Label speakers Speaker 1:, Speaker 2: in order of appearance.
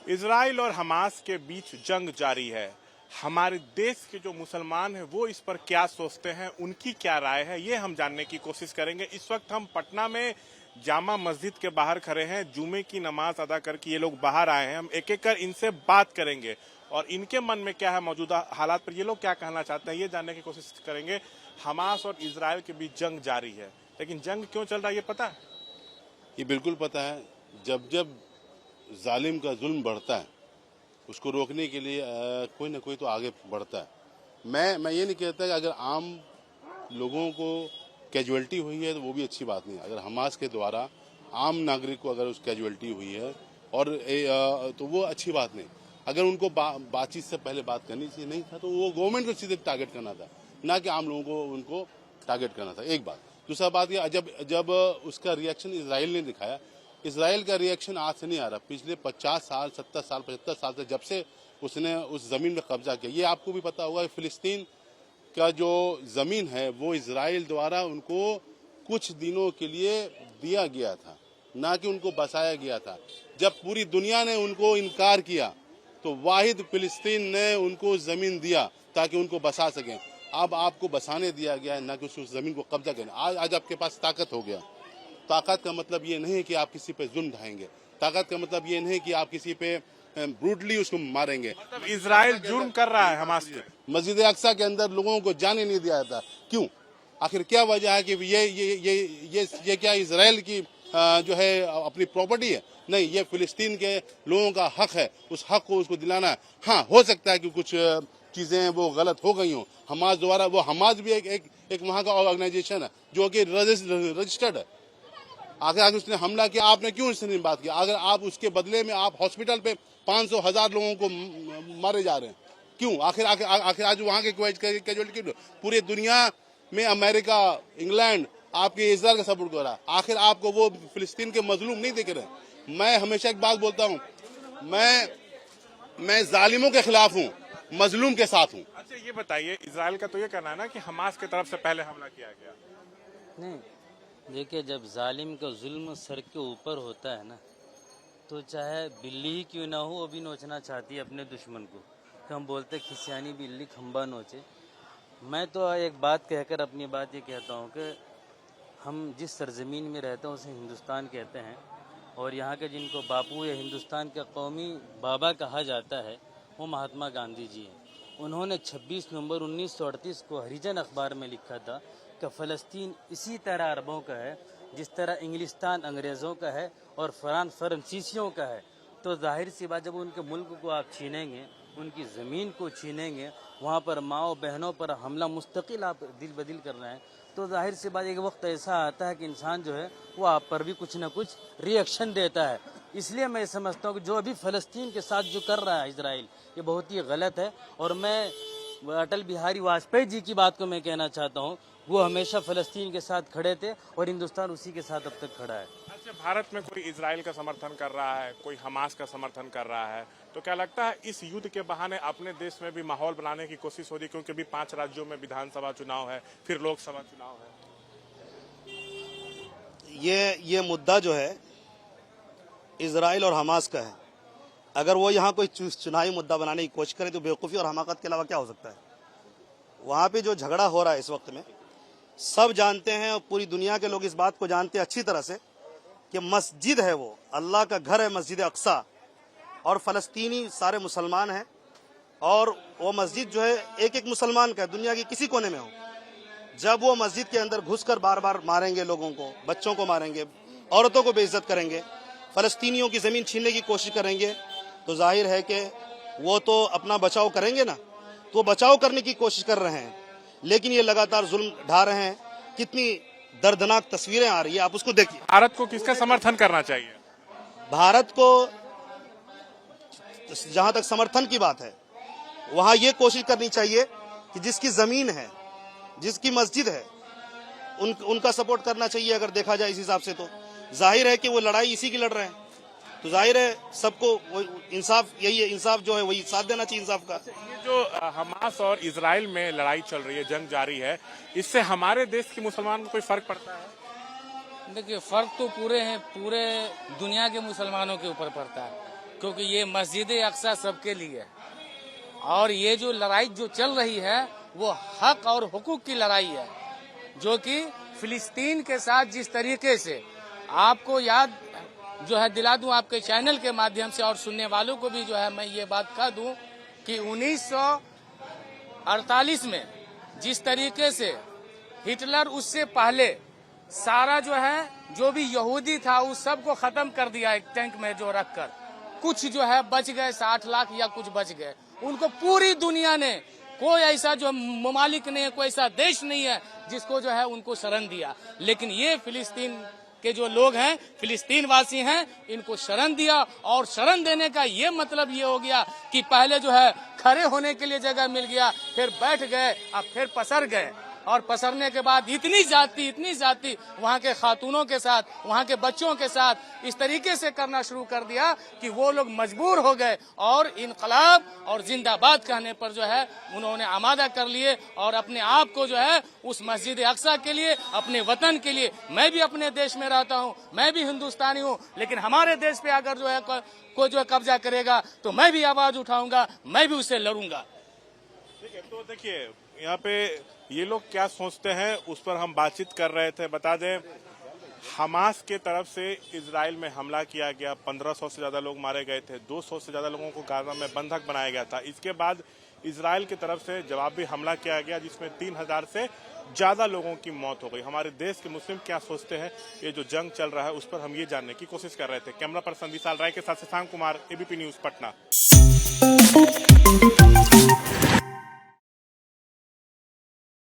Speaker 1: Israel और Hamas के बीच जंग जारी है। हमारे देश के जो मुसलमान हैं वो इस पर क्या सोचते हैं, उनकी क्या राय है, ये हम जानने की कोशिश करेंगे। इस वक्त हम पटना में जामा मस्जिद के बाहर खड़े हैं। जुमे की नमाज अदा करके ये लोग बाहर आए हैं। हम एक एक कर इनसे बात करेंगे और इनके मन में क्या है, मौजूदा हालात पर ये लोग क्या कहना चाहते हैं, ये जानने की कोशिश करेंगे। हमास और इजराइल के बीच जंग जारी है, लेकिन जंग क्यों चल रहा है ये पता है?
Speaker 2: ये बिल्कुल पता है। जब जब जालिम का जुल्म बढ़ता है उसको रोकने के लिए कोई ना कोई तो आगे बढ़ता है। मैं ये नहीं कहता कि अगर आम लोगों को कैजुअलिटी हुई है तो वो भी अच्छी बात नहीं है। अगर हमास के द्वारा आम नागरिक को अगर उस कैजुअलिटी हुई है और तो वो अच्छी बात नहीं। अगर उनको बातचीत से पहले बात करनी चाहिए, नहीं था तो वो गवर्नमेंट को सीधे टारगेट करना था, ना कि आम लोगों को उनको टारगेट करना था। एक बात। दूसरा बात ये, जब उसका रिएक्शन इसराइल ने दिखाया, इसराइल का रिएक्शन आज से नहीं आ रहा, पिछले 50 साल 70 साल 75 साल से जब से उसने उस जमीन में कब्जा किया। ये आपको भी पता होगा, फिलिस्तीन का जो जमीन है वो इसराइल द्वारा उनको कुछ दिनों के लिए दिया गया था, ना कि उनको बसाया गया था। जब पूरी दुनिया ने उनको इनकार किया तो वाहिद फिलिस्तीन ने उनको जमीन दिया ताकि उनको बसा सकें। अब आपको बसाने दिया गया है, ना कि उस जमीन को कब्जा करें। आज आपके पास ताकत हो गया। ताकत का मतलब ये नहीं है कि आप किसी पे जुल्म ढाएंगे। ताकत का मतलब ये नहीं कि आप किसी पे ब्रूटली उसको मारेंगे।
Speaker 1: मतलब इजराइल जुर्म कर रहा है हमास पे।
Speaker 2: मस्जिद अक्सा के अंदर लोगों को जाने नहीं दिया जाता, क्यों? आखिर क्या वजह है कि ये क्या इजराइल की जो है अपनी प्रॉपर्टी है? नहीं, ये फिलिस्तीन के लोगों का हक है। उस हक को उसको दिलाना है। हाँ, हो सकता है कि कुछ चीजें वो गलत हो गई हों हमास द्वारा। वो हमास भी एक वहां का ऑर्गेनाइजेशन है जो कि रजिस्टर्ड है। आखिर उसने हमला किया, आपने क्यों उससे नहीं बात किया? अगर आप उसके बदले में आप हॉस्पिटल पे 500,000 लोगों को मारे जा रहे हैं, क्यों? आखिर आज वहां के कैजुअलिटी पूरी दुनिया में अमेरिका, इंग्लैंड आपके इजराइल का सपोर्ट कर रहा है। आखिर आपको वो फिलिस्तीन के मजलूम नहीं दिख रहे? मैं हमेशा एक बात बोलता हूँ, मैं जालिमों के खिलाफ हूँ, मजलूम के साथ हूँ।
Speaker 1: अच्छा, ये बताइए, इजराइल का तो ये कहना है ना कि हमास की तरफ से पहले हमला किया गया।
Speaker 3: नहीं, देखिए, जब जालिम का जुल्म सर के ऊपर होता है ना, तो चाहे बिल्ली ही क्यों ना हो वो भी नोचना चाहती है अपने दुश्मन को। तो हम बोलते खिसियानी बिल्ली खंबा नोचे। मैं तो एक बात कहकर अपनी बात ये कहता हूँ कि हम जिस सरजमीन में रहते हैं उसे हिंदुस्तान कहते हैं, और यहाँ के जिनको बापू या हिंदुस्तान का कौमी बाबा कहा जाता है वो महात्मा गांधी जी हैं। उन्होंने 26 नवंबर 1938 को हरिजन अखबार में लिखा था कि फ़लस्तीन इसी तरह अरबों का है जिस तरह इंग्लिस्तान अंग्रेज़ों का है और फ्रांस फ्रांसीसियों का है। तो जाहिर सी बात, जब उनके मुल्क को आप छीनेंगे, उनकी ज़मीन को छीनेंगे, वहाँ पर माओ बहनों पर हमला मुस्तकिल आप दिल बदिल कर रहे हैं, तो जाहिर सी बात एक वक्त ऐसा आता है कि इंसान जो है वो आप पर भी कुछ न कुछ रिएक्शन देता है। इसलिए मैं समझता हूँ कि जो अभी फ़लस्तीन के साथ जो कर रहा है इजराइल, ये बहुत ही गलत है। और मैं अटल बिहारी वाजपेयी जी की बात को मैं कहना चाहता हूँ, वो हमेशा फ़लस्तीन के साथ खड़े थे और हिंदुस्तान उसी के साथ अब तक खड़ा है।
Speaker 1: अच्छा, भारत में कोई इजराइल का समर्थन कर रहा है, कोई हमास का समर्थन कर रहा है, तो क्या लगता है इस युद्ध के बहाने अपने देश में भी माहौल बनाने की कोशिश हो रही है? क्योंकि अभी 5 राज्यों में विधानसभा चुनाव है, फिर लोकसभा चुनाव है।
Speaker 4: ये मुद्दा जो है इजराइल और हमास का है। अगर वो यहाँ कोई चुनावी मुद्दा बनाने की कोशिश करे तो बेवकूफ़ी और हमाकत के अलावा क्या हो सकता है? वहाँ पे जो झगड़ा हो रहा है इस वक्त में, सब जानते हैं और पूरी दुनिया के लोग इस बात को जानते हैं अच्छी तरह से कि मस्जिद है, वो अल्लाह का घर है, मस्जिद अक्सा, और फ़लस्तीनी सारे मुसलमान हैं। और वो मस्जिद जो है एक एक मुसलमान का है, दुनिया के किसी कोने में हो। जब वो मस्जिद के अंदर घुसकर बार बार मारेंगे लोगों को, बच्चों को मारेंगे, औरतों को बेइज्जत करेंगे, फ़लस्तीनियों की ज़मीन छीनने की कोशिश करेंगे, तो जाहिर है कि वो तो अपना बचाव करेंगे ना। तो बचाव करने की कोशिश कर रहे हैं, लेकिन ये लगातार जुल्म ढा रहे हैं। कितनी दर्दनाक तस्वीरें आ रही है, आप उसको देखिए।
Speaker 1: भारत को किसका समर्थन करना चाहिए?
Speaker 4: भारत को जहां तक समर्थन की बात है, वहां ये कोशिश करनी चाहिए कि जिसकी जमीन है, जिसकी मस्जिद है, उनका सपोर्ट करना चाहिए। अगर देखा जाए इस हिसाब से तो जाहिर है कि वो लड़ाई इसी की लड़ रहे हैं, तो जाहिर है सबको वो इंसाफ, यही है इंसाफ जो है वही साथ देना चाहिए इंसाफ का।
Speaker 1: ये जो हमास और इजराइल में लड़ाई चल रही है, जंग जारी है, इससे हमारे देश के मुसलमान को कोई फर्क पड़ता है?
Speaker 5: देखिए, फर्क तो पूरे हैं, पूरे दुनिया के मुसलमानों के ऊपर पड़ता है। क्योंकि ये मस्जिद अक्सा सबके लिए है और ये जो लड़ाई जो चल रही है वो हक और हुकूक की लड़ाई है, जो कि फिलिस्तीन के साथ जिस तरीके से आपको याद जो है दिला दूं आपके चैनल के माध्यम से और सुनने वालों को भी जो है मैं ये बात कह दूं कि 1948 में जिस तरीके से हिटलर उससे पहले सारा जो है जो भी यहूदी था उस सब को खत्म कर दिया एक टैंक में जो रखकर, कुछ जो है बच गए 60 लाख या कुछ बच गए, उनको पूरी दुनिया ने कोई ऐसा जो ममालिक नहीं है, कोई ऐसा देश नहीं है जिसको जो है उनको शरण दिया। लेकिन ये फिलिस्तीन के जो लोग हैं, फिलिस्तीन वासी हैं, इनको शरण दिया और शरण देने का ये मतलब ये हो गया कि पहले जो है खड़े होने के लिए जगह मिल गया, फिर बैठ गए, अब फिर पसर गए और पसरने के बाद इतनी जाति वहाँ के खातूनों के साथ, वहाँ के बच्चों के साथ इस तरीके से करना शुरू कर दिया कि वो लोग मजबूर हो गए और इनकलाब और जिंदाबाद कहने पर जो है उन्होंने आमादा कर लिए और अपने आप को जो है उस मस्जिद अक्सा के लिए, अपने वतन के लिए, मैं भी अपने देश में रहता हूँ, मैं भी हिंदुस्तानी हूँ, लेकिन हमारे देश पे अगर जो है कोई जो कब्जा करेगा तो मैं भी आवाज उठाऊंगा, मैं भी उससे लड़ूंगा।
Speaker 1: ठीक है, तो देखिए यहाँ पे ये लोग क्या सोचते हैं उस पर हम बातचीत कर रहे थे। बता दें, हमास के तरफ से इजराइल में हमला किया गया, 1500 से ज्यादा लोग मारे गए थे, 200 से ज्यादा लोगों को गाजा में बंधक बनाया गया था। इसके बाद इजराइल की तरफ से जवाबी हमला किया गया जिसमें 3000 से ज्यादा लोगों की मौत हो गई। हमारे देश के मुस्लिम क्या सोचते हैं ये जो जंग चल रहा है उस पर हम ये जानने की कोशिश कर रहे थे। कैमरा पर्सन विशाल राय के साथ शशांक कुमार, एबीपी न्यूज, पटना।